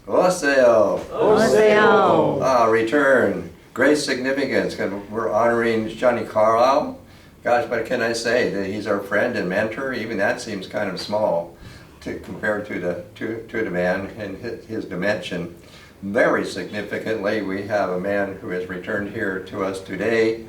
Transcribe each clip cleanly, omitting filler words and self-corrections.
Oseo. Oseo. Return. Great significance. We're honoring Johnny Carlisle. Gosh, what can I say? That he's our friend and mentor. Even that seems kind of small compared to the man and his dimension. Very significantly, we have a man who has returned here to us today,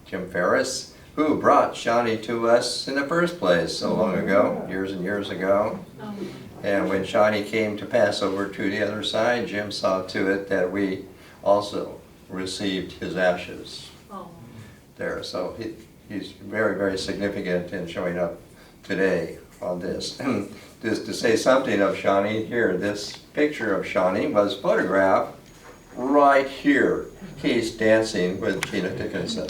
Jim Ferris, who brought Shawnee to us in the first place so long ago, years and years ago. And when Shawnee came to pass over to the other side, Jim saw to it that we also received his ashes there. So he's very, very significant in showing up today on this. Just to say something of Shawnee here, this picture of Shawnee was photographed right here. He's dancing with Gina Dickinson.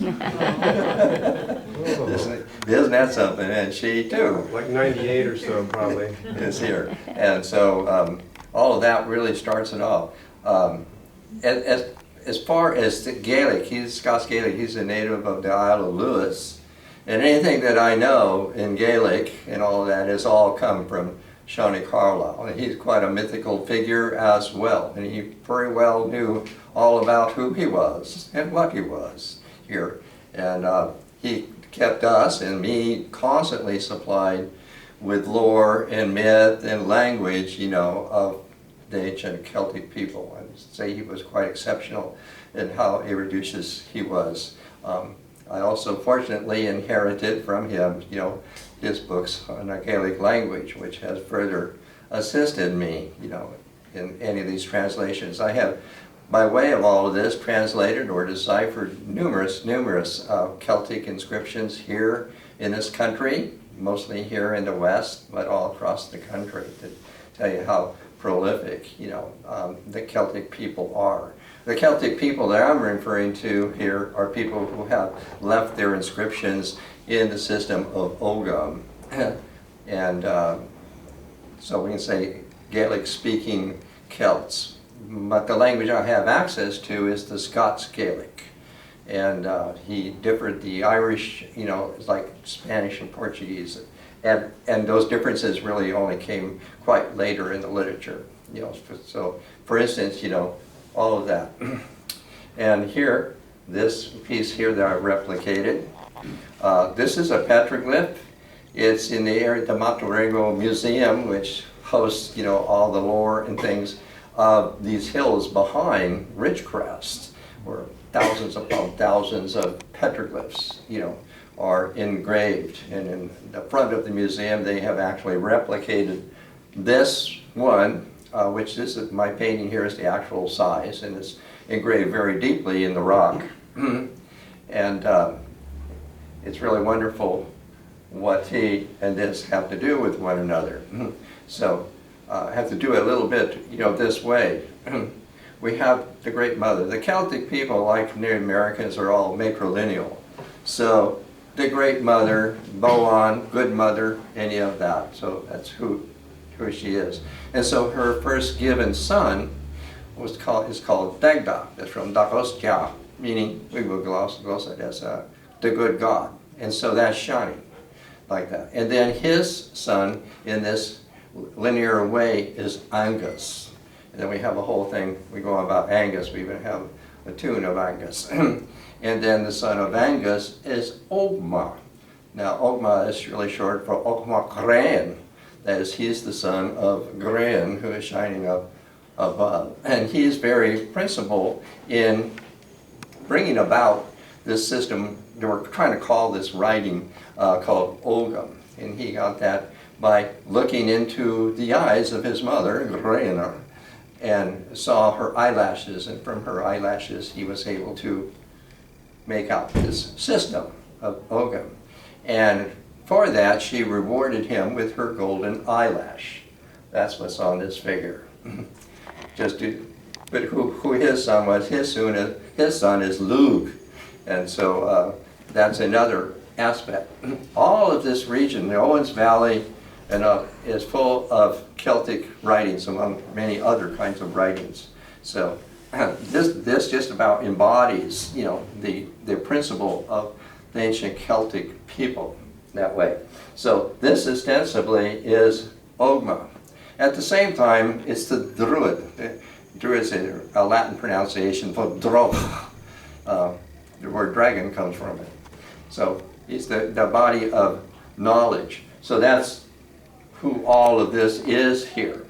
Isn't that something? And she too. Like 98 or so, probably. Is here. And so all of that really starts it off. As far as the Gaelic, he's Scots Gaelic, he's a native of the Isle of Lewis. And anything that I know in Gaelic and all of that has all come from Shawnee Carlisle. And he's quite a mythical figure as well. And he very well knew all about who he was and what he was here. And he kept us and me constantly supplied with lore and myth and language, you know, of the ancient Celtic people. I'd say he was quite exceptional in how eruditious he was. I also fortunately inherited from him, you know, his books on the Gaelic language, which has further assisted me, you know, in any of these translations. I have, by way of all of this, translated or deciphered numerous Celtic inscriptions here in this country, mostly here in the West, but all across the country, to tell you how prolific, you know, the Celtic people are. The Celtic people that I'm referring to here are people who have left their inscriptions in the system of Ogham. And so we can say Gaelic-speaking Celts. But the language I have access to is the Scots Gaelic. And he differed the Irish, you know, it's like Spanish and Portuguese. And those differences really only came quite later in the literature. You know, so for instance, you know, all of that. And here, this piece here that I replicated, this is a petroglyph. It's in the area, the Matorego Museum, which hosts, you know, all the lore and things of these hills behind Ridgecrest, where thousands upon thousands of petroglyphs, you know, are engraved. And in the front of the museum, they have actually replicated this one, which this is, my painting here is the actual size, and it's engraved very deeply in the rock. And it's really wonderful what he and this have to do with one another. So I have to do it a little bit, you know, this way. We have the Great Mother. The Celtic people, like Native Americans, are all matrilineal. So the Great Mother, Boan, Good Mother, any of that. So that's who she is. And so her first given son is called Dagda. That's from Dagostya, meaning we will gloss it as the good God. And so that's Shawnee, like that. And then his son in this linear way is Angus. And then we have a whole thing, we go on about Angus, we even have a tune of Angus. And then the son of Angus is Ogma. Now Ogma is really short for Ogma Grain. That is, he's the son of Grain, who is shining up above. And he's very principal in bringing about this system. They were trying to call this writing called Ogham. And he got that by looking into the eyes of his mother, Graina, and saw her eyelashes. And from her eyelashes, he was able to make out this system of Ogham. And for that, she rewarded him with her golden eyelash. That's what's on this figure. But who his son was, his son is Lug. And so that's another aspect. All of this region, the Owens Valley, is full of Celtic writings, among many other kinds of writings. So this just about embodies, you know, the principle of the ancient Celtic people that way. So this ostensibly is Ogma. At the same time, it's the druid. Druid is a Latin pronunciation for drog. The word dragon comes from it. So it's the body of knowledge. So that's who all of this is here.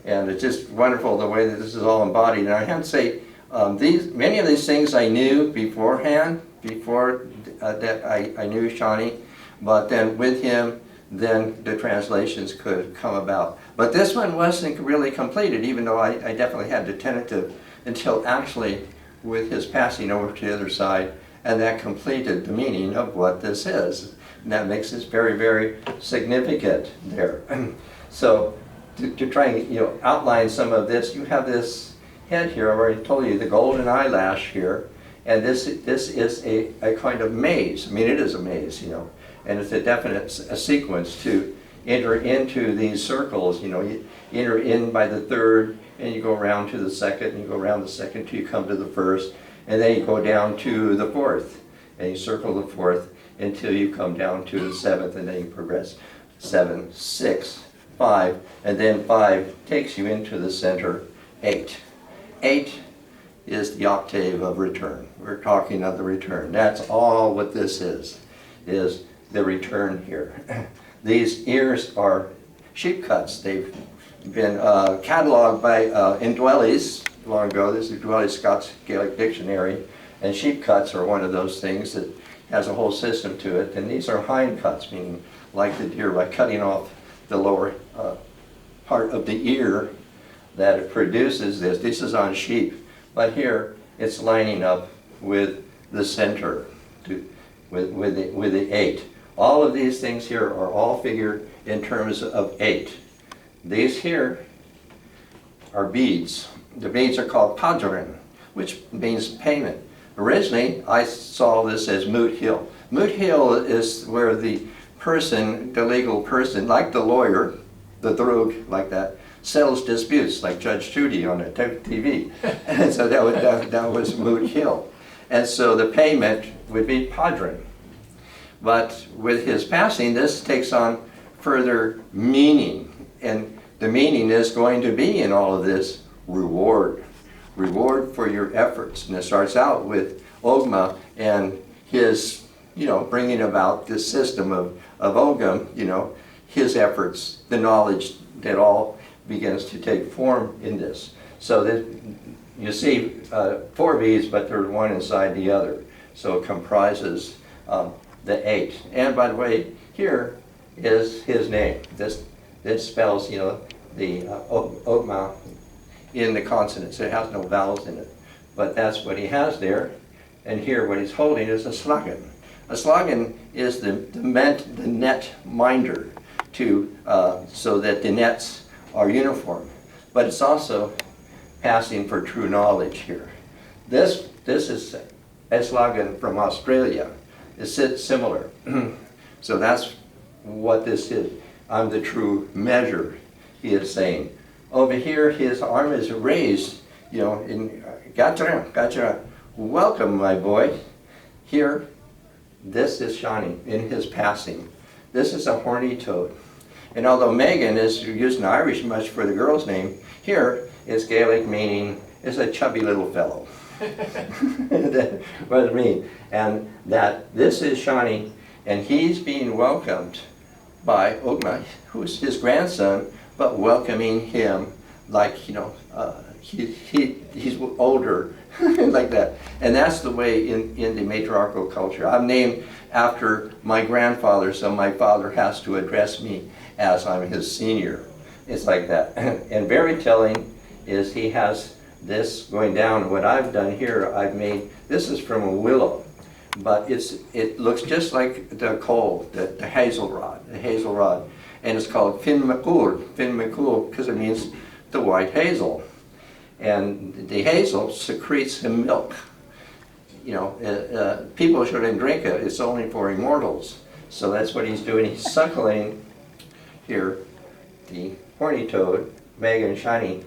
And it's just wonderful the way that this is all embodied. And I have to say, many of these things I knew beforehand, before that I knew Shawnee, but then with him, then the translations could come about. But this one wasn't really completed, even though I definitely had the tentative, until actually with his passing over to the other side, and that completed the meaning of what this is. And that makes this very, very significant there. So to try and outline some of this, you have this head here. I already told you the golden eyelash here, and this is a kind of maze. I mean, it is a maze, and it's a definite sequence to enter into these circles. You enter in by the third, and you go around to the second, and you go around the second till you come to the first, and then you go down to the fourth, and you circle the fourth until you come down to the seventh, and then you progress 7, 6, 5, and then 5 takes you into the center, 8. 8 is the octave of return. We're talking of the return. That's all what this is the return here. These ears are sheep cuts. They've been cataloged by in Dwelly's long ago. This is Dwelly's Scots Gaelic Dictionary, and sheep cuts are one of those things that has a whole system to it. And these are hind cuts, meaning like the deer, by cutting off the lower part of the ear that it produces this. This is on sheep, but here it's lining up with the center, with the 8. All of these things here are all figured in terms of 8. These here are beads. The beads are called padrin, which means payment. Originally, I saw this as moot hill. Moot hill is where the person, the legal person, like the lawyer, the drug, like that, settles disputes, like Judge Judy on the TV. And so that was moot hill. And so the payment would be padrin. But with his passing, this takes on further meaning. And the meaning is going to be in all of this reward. Reward for your efforts. And it starts out with Ogma and his, bringing about this system of Ogam, his efforts, the knowledge that all begins to take form in this. So that you see 4 beads, but there's one inside the other. So it comprises the 8. And by the way, here is his name. This spells, the Ogma in the consonants. It has no vowels in it. But that's what he has there. And here what he's holding is a slagan. A slagan is the net minder so that the nets are uniform. But it's also passing for true knowledge here. This is a slagan from Australia. It's similar. So that's what this is. I'm the true measure, he is saying. Over here, his arm is raised, in gotcha, welcome, my boy. Here, this is Shawnee in his passing. This is a horny toad. And although Megan is using Irish much for the girl's name, here is Gaelic meaning is a chubby little fellow. That's what it means. And that this is Shawnee, and he's being welcomed by Ogma, who's his grandson, but welcoming him like, he's older, like that. And that's the way in the matriarchal culture. I'm named after my grandfather, so my father has to address me as I'm his senior. It's like that. And very telling is he has this going down. What I've done here, this is from a willow, but it looks just like the coal, the hazel rod, and it's called fin macul, because it means the white hazel. And the hazel secretes the milk. People shouldn't drink it, it's only for immortals. So that's what he's doing. He's suckling here the horny toad, Meg and Shiny,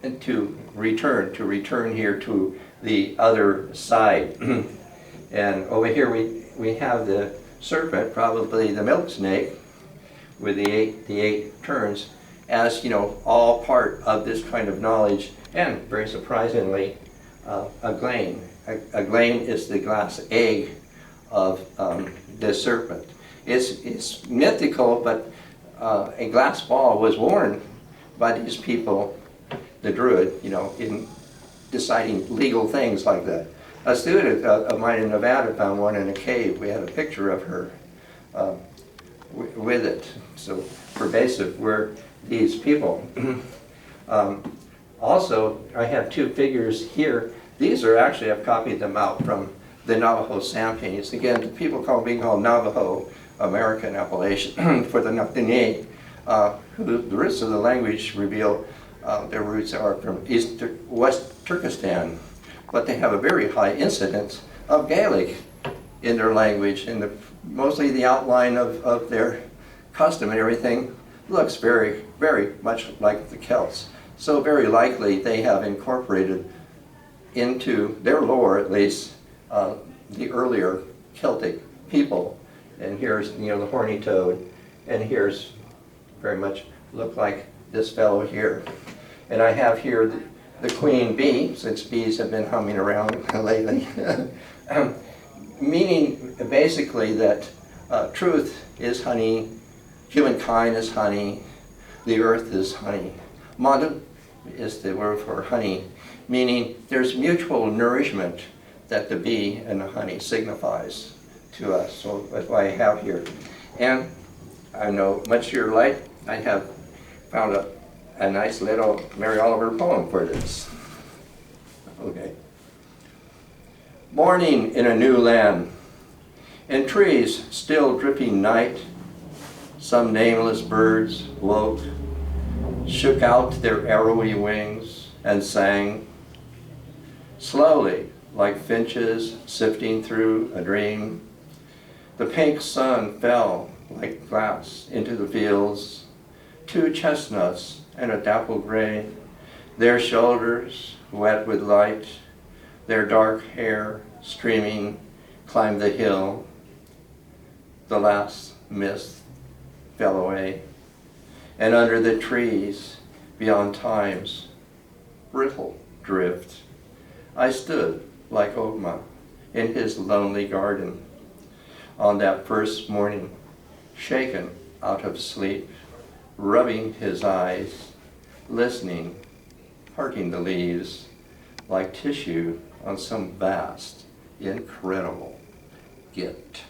and to return here to the other side. And over here we have the serpent, probably the milk snake, with the eight turns, as, all part of this kind of knowledge, and very surprisingly, a glane. A glane is the glass egg of the serpent. It's mythical, but a glass ball was worn by these people, the Druid, in deciding legal things like that. A student of mine in Nevada found one in a cave. We had a picture of her with it. So pervasive were these people. Also, I have two figures here. These are actually, I've copied them out from the Navajo sand paintings. Again, people being called Navajo, American Appalachian for the Naptini, who the roots of the language reveal their roots are from West Turkestan, but they have a very high incidence of Gaelic in their language, and mostly the outline of their custom and everything looks very, very much like the Celts. So very likely they have incorporated into their lore, at least, the earlier Celtic people. And here's, the horny toad, and here's very much look like this fellow here. And I have here the queen bee, since bees have been humming around lately, meaning basically that truth is honey, humankind is honey, the earth is honey. Madu is the word for honey, meaning there's mutual nourishment that the bee and the honey signifies to us. So that's why I have here. And I know, much to your light, I have found a nice little Mary Oliver poem for this. Okay. Morning in a new land, in trees still dripping night, some nameless birds woke, shook out their arrowy wings, and sang. Slowly, like finches sifting through a dream, the pink sun fell like glass into the fields, 2 chestnuts and a dapple gray, their shoulders wet with light, their dark hair streaming climbed the hill. The last mist fell away, and under the trees, beyond time's brittle drift, I stood like Ogma in his lonely garden on that first morning, shaken out of sleep, rubbing his eyes, listening, parting the leaves like tissue on some vast, incredible gift.